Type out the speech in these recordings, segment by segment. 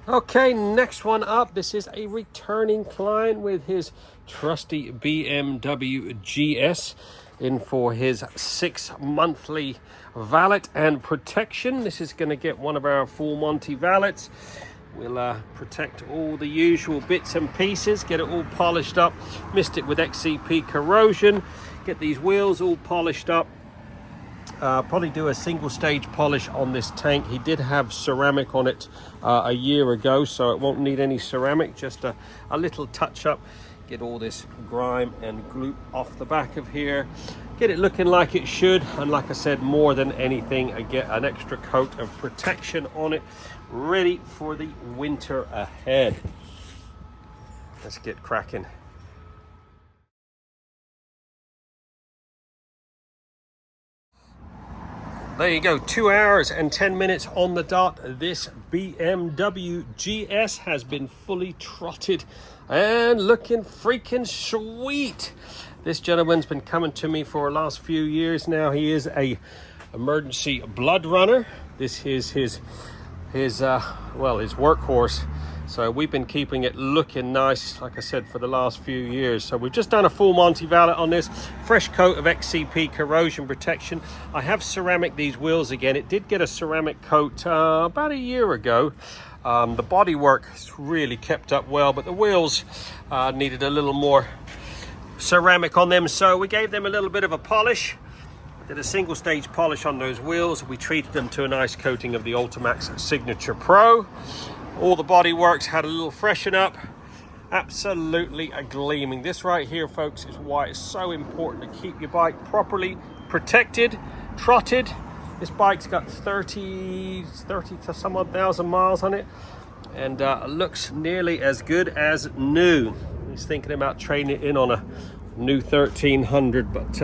Okay, next one up. This is a returning client with his trusty BMW GS in for his 6-monthly valet and protection. This is going to get one of our full Monty valets. We'll protect all the usual bits and pieces, get it all polished up, mist it with XCP corrosion, get these wheels all polished up. Probably do a single stage polish on this tank. He did have ceramic on it a year ago, so it won't need any ceramic, just a little touch up. Get all this grime and gloop off the back of here, get it looking like it should, and like I said, more than anything, I get an extra coat of protection on it, ready for the winter ahead. Let's get cracking. There you go, 2 hours and 10 minutes on the dot. This BMW GS has been fully trotted and looking freaking sweet. This gentleman's been coming to me for the last few years now. He is a emergency blood runner. This is his workhorse. So we've been keeping it looking nice, like I said, for the last few years. So we've just done a full Monty valet on this. Fresh coat of XCP corrosion protection. I have ceramic these wheels again. It did get a ceramic coat about a year ago. The bodywork is really kept up well, but the wheels needed a little more ceramic on them. So we gave them a little bit of a polish. Did a single stage polish on those wheels. We treated them to a nice coating of the Ultimax Signature Pro. All the body works had a little freshen up. Absolutely a gleaming. This right here, folks, is why it's so important to keep your bike properly protected, trotted. This bike's got 30 to some odd thousand miles on it, and looks nearly as good as new. He's thinking about trading it in on a new 1300, but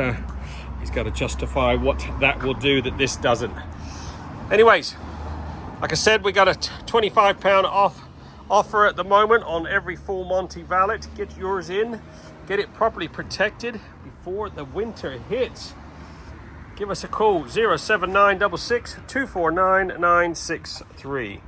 he's got to justify what that will do that this doesn't. Anyways, like I said, we got a £25 off offer at the moment on every full Monty valet. Get yours in, get it properly protected before the winter hits. Give us a call, 07966 249 963.